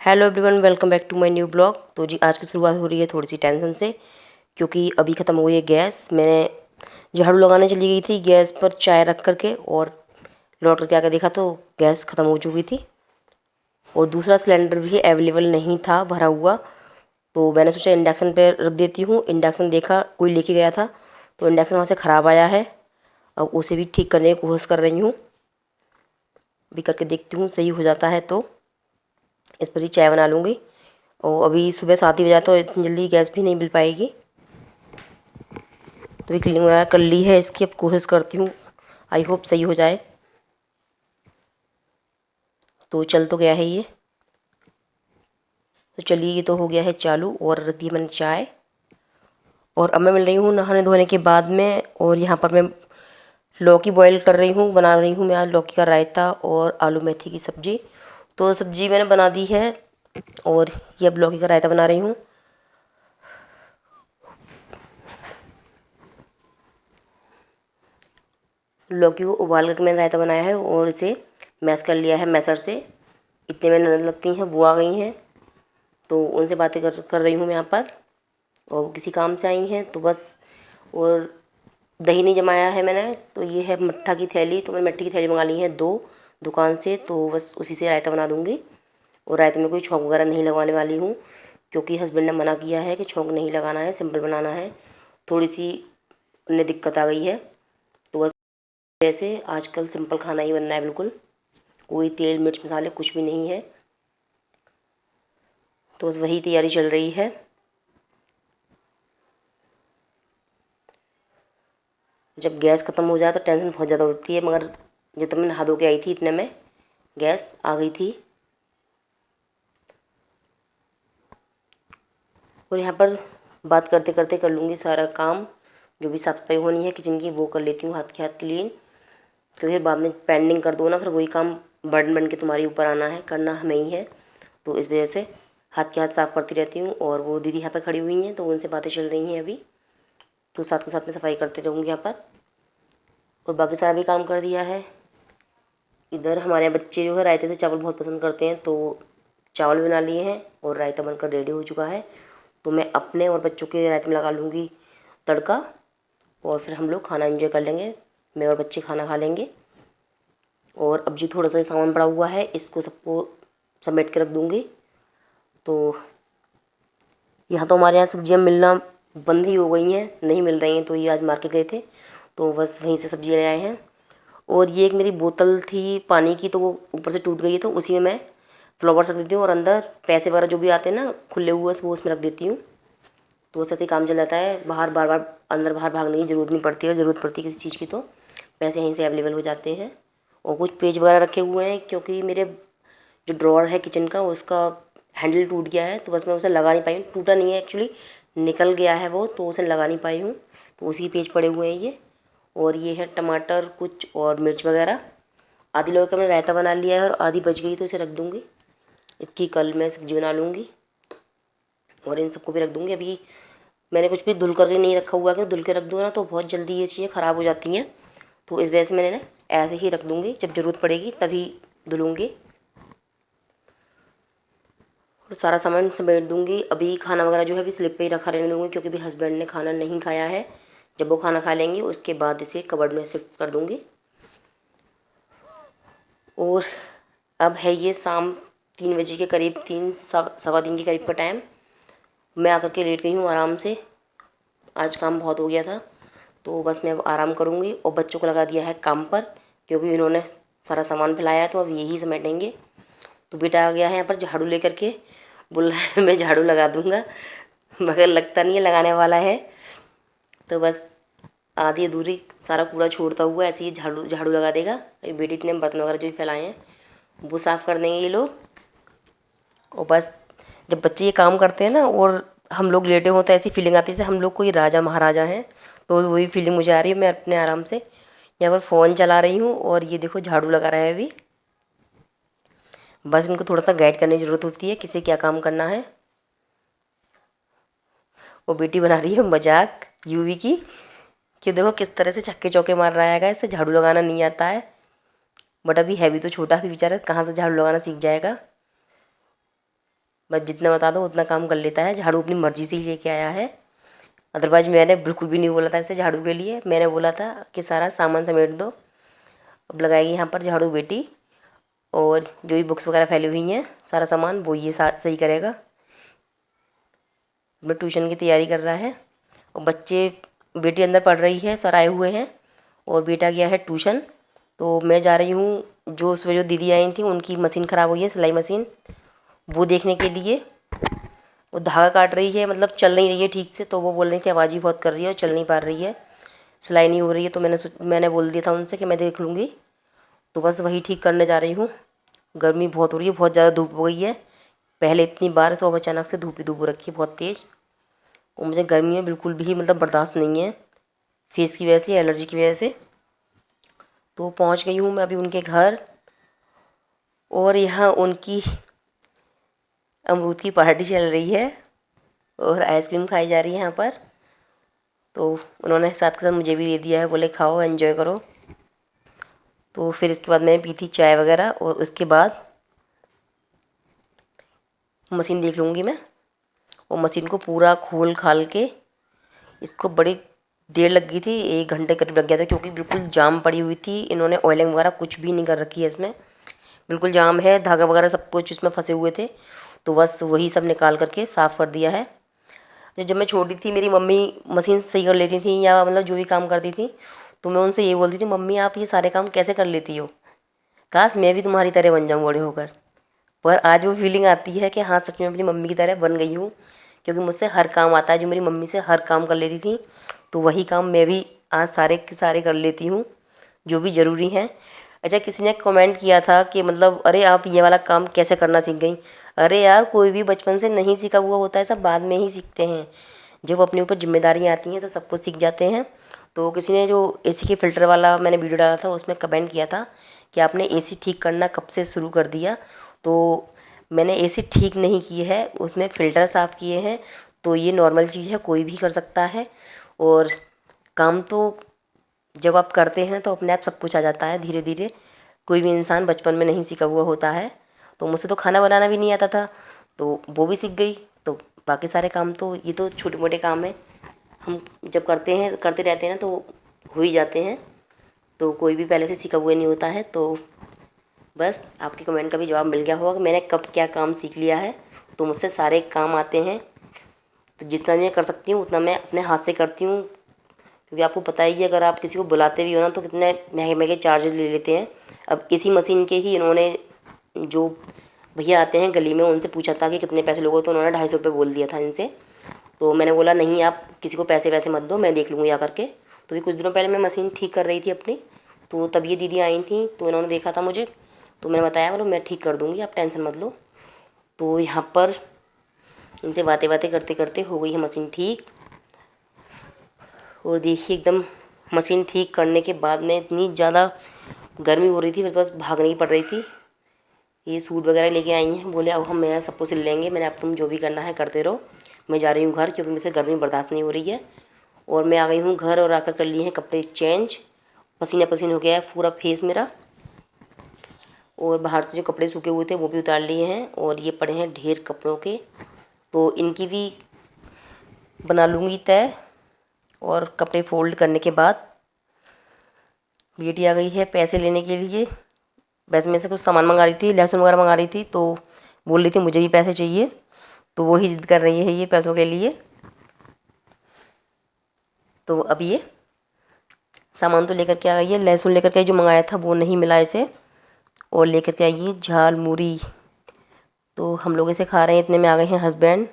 Hello everyone, welcome back to my new blog. तो जी आज की शुरुआत हो रही है थोड़ी सी टेंशन से, क्योंकि अभी ख़त्म हो गई है गैस। मैंने झाड़ू लगाने चली गई थी गैस पर चाय रख करके, और लौट करके आकर देखा तो गैस ख़त्म हो चुकी थी और दूसरा सिलेंडर भी अवेलेबल नहीं था भरा हुआ। तो मैंने सोचा इंडक्शन पे रख देती हूँ। इंडक्शन देखा कोई लेके गया था, तो इंडक्शन वहाँ से ख़राब आया है। अब उसे भी ठीक करने की कोशिश कर रही हूँ, अभी करके देखती हूँ सही हो जाता है तो इस पर ही चाय बना लूँगी। और अभी सुबह 7 ही बजा तो इतनी जल्दी गैस भी नहीं मिल पाएगी। तो अभी क्लीनिंग वगैरह कर ली है इसकी, अब कोशिश करती हूँ आई होप सही हो जाए। तो चल तो गया है ये, तो चलिए ये तो हो गया है चालू, और रख दी मैंने चाय। और अब मैं मिल रही हूँ नहाने धोने के बाद में, और यहाँ पर मैं लौकी बॉईल कर रही हूँ, बना रही हूँ मैं आज लौकी का रायता और आलू मेथी की सब्ज़ी। तो सब्ज़ी मैंने बना दी है, और ये अब लौकी का रायता बना रही हूँ। लौकी को उबाल करके मैंने रायता बनाया है और इसे मैश कर लिया है मैसर से। इतने में ननद लगती हैं, वो आ गई हैं, तो उनसे बातें कर रही हूँ मैं यहाँ पर, और वो किसी काम से आई हैं तो बस। और दही नहीं जमाया है मैंने, तो ये है मट्ठा की थैली, तो मैंने मट्ठी की थैली मंगा ली है 2 दुकान से, तो बस उसी से रायता बना दूँगी। और रायते में कोई छौंक वगैरह नहीं लगवाने वाली हूँ, क्योंकि हस्बैंड ने मना किया है कि छौंक नहीं लगाना है, सिंपल बनाना है। थोड़ी सी उन्हें दिक्कत आ गई है, तो बस वैसे आजकल सिंपल खाना ही बनना है बिल्कुल, कोई तेल मिर्च मसाले कुछ भी नहीं है। तो बस वही तैयारी चल रही है। जब गैस ख़त्म हो जाए तो टेंशन बहुत ज़्यादा होती है, मगर जब तक मैं नहा धो के आई थी इतने में गैस आ गई थी। और यहाँ पर बात करते करते कर लूँगी सारा काम, जो भी साफ़ सफाई होनी है किचन की वो कर लेती हूँ हाथ के हाथ क्लीन, क्योंकि फिर बाद में पेंडिंग कर दो ना, फिर वही काम बर्डन बन के तुम्हारे ऊपर आना है, करना हमें ही है। तो इस वजह से हाथ के हाथ साफ़ करती रहती हूँ। और वो दीदी यहाँ पर खड़ी हुई हैं, तो उनसे बातें चल रही हैं अभी, तो साथ के साथ में सफाई करते रहूँगी यहाँ पर। और बाकी सारा भी काम कर दिया है। इधर हमारे बच्चे जो है रायते से चावल बहुत पसंद करते हैं, तो चावल बना लिए हैं और रायता बनकर रेडी हो चुका है। तो मैं अपने और बच्चों के रायते में लगा लूँगी तड़का, और फिर हम लोग खाना एंजॉय कर लेंगे, मैं और बच्चे खाना खा लेंगे। और अब जो थोड़ा सा सामान पड़ा हुआ है इसको सबको समेट के रख दूँगी। तो यहाँ तो हमारे यहाँ सब्जियाँ मिलना बंद ही हो गई हैं, नहीं मिल रही हैं, तो ये आज मार्केट गए थे तो बस वहीं से सब्जी ले आए हैं। और ये एक मेरी बोतल थी पानी की, तो वो ऊपर से टूट गई है, तो उसी में मैं फ्लावर्स रख देती हूँ, और अंदर पैसे वगैरह जो भी आते हैं ना खुले हुए वो उसमें रख देती हूँ। तो वैसे ही काम चल जाता है, बाहर बार बार अंदर बाहर भागने की ज़रूरत नहीं पड़ती है। ज़रूरत पड़ती है किसी चीज़ की तो पैसे यहीं से अवेलेबल हो जाते हैं। और कुछ पेज वगैरह रखे हुए हैं, क्योंकि मेरे जो ड्रॉअर है किचन का उसका हैंडल टूट गया है, तो बस मैं उसे लगा नहीं पाई हूँ। टूटा नहीं है एक्चुअली, निकल गया है वो, तो उसे लगा नहीं पाई हूँ, तो उसी पेज पड़े हुए हैं ये। और ये है टमाटर कुछ और मिर्च वगैरह। आधी लौकी का मैंने रायता बना लिया है और आधी बच गई, तो इसे रख दूँगी, इसकी कल मैं सब्जी बना लूँगी। और इन सबको भी रख दूँगी। अभी मैंने कुछ भी धुल करके नहीं रखा हुआ है, क्योंकि धुल के रख दूँगा ना तो बहुत जल्दी ये चीज़ें ख़राब हो जाती हैं, तो इस वजह से मैंने ना ऐसे ही रख दूँगी, जब ज़रूरत पड़ेगी तभी धुलूँगी। और सारा सामान समेट दूँगी। अभी खाना वगैरह जो है अभी स्लिप पे ही रखा रहने दूँगी, क्योंकि अभी हस्बैंड ने खाना नहीं खाया है। जब वो खाना खा लेंगे उसके बाद इसे कबर्ड में शिफ्ट कर दूँगी। और अब है ये शाम 3 बजे के करीब, 3 सवा 3 के करीब का टाइम। मैं आकर के लेट गई हूँ आराम से, आज काम बहुत हो गया था, तो बस मैं अब आराम करूँगी। और बच्चों को लगा दिया है काम पर, क्योंकि इन्होंने सारा सामान फैलाया है, तो अब यही समेटेंगे। तो बेटा आ गया है यहाँ पर झाड़ू लेकर के, बोल रहा है मैं झाड़ू लगा दूँगा, मगर लगता नहीं है लगाने वाला है। तो बस आधी अधूरी सारा कूड़ा छोड़ता हुआ ऐसे ही झाड़ू झाड़ू लगा देगा। ये बेटी इतने बर्तन वगैरह जो भी फैलाए हैं वो साफ़ कर देंगे ये लोग। और बस जब बच्चे ये काम करते हैं ना और हम लोग लेटे होते हैं, ऐसी फीलिंग आती है जैसे हम लोग कोई राजा महाराजा हैं, तो वही फीलिंग मुझे आ रही है। मैं अपने आराम से यहाँ पर फ़ोन चला रही हूँ और ये देखो झाड़ू लगा रहा है अभी। बस इनको थोड़ा सा गाइड करने की ज़रूरत होती है किसे क्या काम करना है। वो बेटी बना रही है मजाक यूवी की, कि देखो किस तरह से छक्के चौके मार रहा है, इससे झाड़ू लगाना नहीं आता है। बट अभी है भी तो छोटा, भी बेचारा कहाँ से झाड़ू लगाना सीख जाएगा। बस जितना बता दो उतना काम कर लेता है। झाड़ू अपनी मर्ज़ी से ही लेके आया है, अदरवाइज़ मैंने बिल्कुल भी नहीं बोला था इसे झाड़ू के लिए। मैंने बोला था कि सारा सामान समेट दो। अब लगाएगी यहाँ पर झाड़ू बेटी, और जो भी बुक्स वगैरह फैली हुई हैं सारा सामान वो ये सही करेगा। मैं ट्यूशन की तैयारी कर रहा है, और बच्चे, बेटी अंदर पढ़ रही है, सर आए हुए हैं, और बेटा गया है ट्यूशन। तो मैं जा रही हूँ, जो सुबह जो दीदी आई थी उनकी मशीन ख़राब हुई है, सिलाई मशीन, वो देखने के लिए। वो धागा काट रही है, मतलब चल नहीं रही है ठीक से, तो वो बोल रही थी आवाज़ ही बहुत कर रही है और चल नहीं पा रही है, सिलाई नहीं हो रही है। तो मैंने बोल दिया था उनसे कि मैं देख लूँगी। तो बस वही ठीक करने जा रही हूँ। गर्मी बहुत हो रही है, बहुत ज़्यादा धूप हो गई है। पहले इतनी बारिश और अचानक से धूप ही धूप हो रखी है बहुत तेज़, और मुझे गर्मी में बिल्कुल भी मतलब बर्दाश्त नहीं है, फेस की वजह से, एलर्जी की वजह से। तो पहुँच गई हूँ मैं अभी उनके घर, और यहाँ उनकी अमरूद की पार्टी चल रही है और आइसक्रीम खाई जा रही है यहाँ पर। तो उन्होंने साथ के साथ मुझे भी दे दिया है, बोले खाओ एंजॉय करो। तो फिर इसके बाद मैंने पी थी चाय वगैरह, और उसके बाद मशीन देख लूँगी मैं। और मशीन को पूरा खोल खाल के, इसको बड़ी देर लग गई थी, 1 घंटे करीब लग गया था, क्योंकि बिल्कुल जाम पड़ी हुई थी। इन्होंने ऑयलिंग वगैरह कुछ भी नहीं कर रखी है इसमें, बिल्कुल जाम है, धागा वगैरह सब कुछ इसमें फंसे हुए थे। तो बस वही सब निकाल करके साफ़ कर दिया है। जब मैं छोटी थी, मेरी मम्मी मशीन सही कर लेती थी, या मतलब जो भी काम करती थी, तो मैं उनसे ये बोलती थी, मम्मी आप ये सारे काम कैसे कर लेती हो, काश मैं भी तुम्हारी तरह बन जाऊँ बड़े होकर। पर आज वो फीलिंग आती है कि हाँ सच में अपनी मम्मी की तरह बन गई हूँ, क्योंकि मुझसे हर काम आता है। जो मेरी मम्मी से हर काम कर लेती थी, तो वही काम मैं भी आज सारे के सारे कर लेती हूँ, जो भी ज़रूरी हैं। अच्छा, किसी ने कमेंट किया था कि मतलब अरे आप ये वाला काम कैसे करना सीख गई। अरे यार, कोई भी बचपन से नहीं सीखा हुआ होता है, सब बाद में ही सीखते हैं। जब अपने ऊपर जिम्मेदारियाँ आती हैं तो सब कुछ सीख जाते हैं। तो किसी ने जो एसी के फ़िल्टर वाला मैंने वीडियो डाला था, उसमें कमेंट किया था कि आपने एसी ठीक करना कब से शुरू कर दिया। तो मैंने एसी ठीक नहीं की है, उसमें फ़िल्टर साफ़ किए हैं। तो ये नॉर्मल चीज़ है, कोई भी कर सकता है। और काम तो जब आप करते हैं तो अपने आप सब कुछ आ जाता है धीरे धीरे। कोई भी इंसान बचपन में नहीं सीखा हुआ होता है। तो मुझसे तो खाना बनाना भी नहीं आता था, तो वो भी सीख गई। तो बाकी सारे काम तो, ये तो छोटे मोटे काम हैं, हम जब करते हैं, करते रहते हैं ना, तो हो ही जाते हैं। तो कोई भी पहले से सीखा हुआ नहीं होता है। तो बस आपके कमेंट का भी जवाब मिल गया होगा कि मैंने कब क्या काम सीख लिया है। तो मुझसे सारे काम आते हैं, तो जितना मैं कर सकती हूँ उतना मैं अपने हाथ से करती हूँ। क्योंकि आपको पता ही है, अगर आप किसी को बुलाते भी हो ना, तो कितने महंगे महंगे चार्जेस ले लेते हैं। अब इसी मशीन के ही इन्होंने, जो भैया आते हैं गली में, उनसे पूछा था कि कितने पैसे लोगे, तो उन्होंने 250 रुपये बोल दिया था इनसे। तो मैंने बोला नहीं, आप किसी को पैसे वैसे मत दो, मैं देख लूँगी आकर के। तो ये कुछ दिनों पहले मैं मशीन ठीक कर रही थी अपनी, तो तब ये दीदी आई थी, तो इन्होंने देखा था मुझे, तो मैंने बताया, बोलो मैं ठीक कर दूँगी, आप टेंशन मत लो। तो यहाँ पर इनसे बातें बातें करते करते हो गई है मशीन ठीक। और देखिए, एकदम मशीन ठीक करने के बाद में इतनी ज़्यादा गर्मी हो रही थी, फिर तो बस भागनी ही पड़ रही थी। ये सूट वगैरह लेके आई हैं, बोले अब हम मेरा सबको सिल लेंगे। मैंने, अब तुम जो भी करना है करते रहो, मैं जा रही हूँ घर, क्योंकि मुझसे गर्मी बर्दाश्त नहीं हो रही है। और मैं आ गई हूँ घर, और आकर कर लिए हैं कपड़े चेंज। पसीना पसीन हो गया है पूरा फेस मेरा, और बाहर से जो कपड़े सूखे हुए थे वो भी उतार लिए हैं, और ये पड़े हैं ढेर कपड़ों के, तो इनकी भी बना लूँगी तय। और कपड़े फोल्ड करने के बाद बेटी आ गई है पैसे लेने के लिए। वैसे मैं से कुछ सामान मंगा रही थी, लहसुन वगैरह मंगा रही थी, तो बोल रही थी मुझे भी पैसे चाहिए, तो वही जिद कर रही है ये पैसों के लिए। तो अब ये सामान तो लेकर के आ गई है, लहसुन लेकर के जो मंगाया था वो नहीं मिला इसे, और लेकर के आई है झाल मूरी। तो हम लोग इसे खा रहे हैं, इतने में आ गए हैं हस्बैंड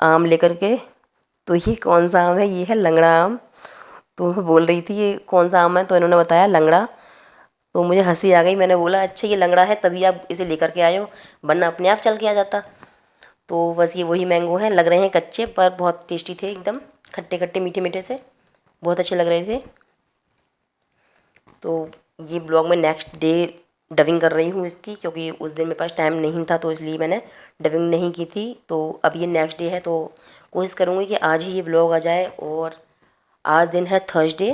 आम लेकर के। तो ये कौन सा आम है, ये है लंगड़ा आम। तो मैं बोल रही थी ये कौन सा आम है, तो इन्होंने बताया लंगड़ा। तो मुझे हंसी आ गई, मैंने बोला अच्छा ये लंगड़ा है तभी आप इसे लेकर के आए हो, वरना अपने आप चल के आ जाता। तो बस ये वही मैंगो हैं, लग रहे हैं कच्चे पर बहुत टेस्टी थे, एकदम खट्टे खट्टे मीठे मीठे से, बहुत अच्छे लग रहे थे। तो ये ब्लॉग मैं नेक्स्ट डे डबिंग कर रही हूँ इसकी, क्योंकि उस दिन मेरे पास टाइम नहीं था, तो इसलिए मैंने डबिंग नहीं की थी। तो अब ये नेक्स्ट डे है, तो कोशिश करूँगी कि आज ही ये ब्लॉग आ जाए। और आज दिन है थर्सडे,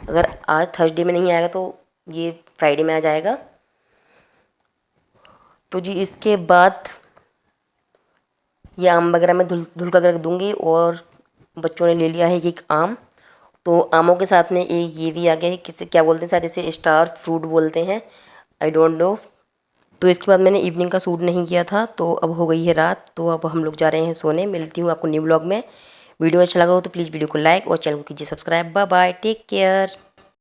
अगर आज थर्सडे में नहीं आएगा तो ये फ्राइडे में आ जाएगा। तो जी इसके बाद ये आम वगैरह मैं धुल कर रख दूँगी। और बच्चों ने ले लिया है एक आम, तो आमों के साथ में एक ये भी आ गया है, किसे क्या बोलते हैं, शायद इसे स्टार फ्रूट बोलते हैं, आई डोंट नो। तो इसके बाद मैंने इवनिंग का शूट नहीं किया था, तो अब हो गई है रात, तो अब हम लोग जा रहे हैं सोने। मिलती हूँ आपको न्यू ब्लॉग में। वीडियो अच्छा लगा हो तो प्लीज़ वीडियो को लाइक और चैनल को कीजिए subscribe. Bye bye, take care.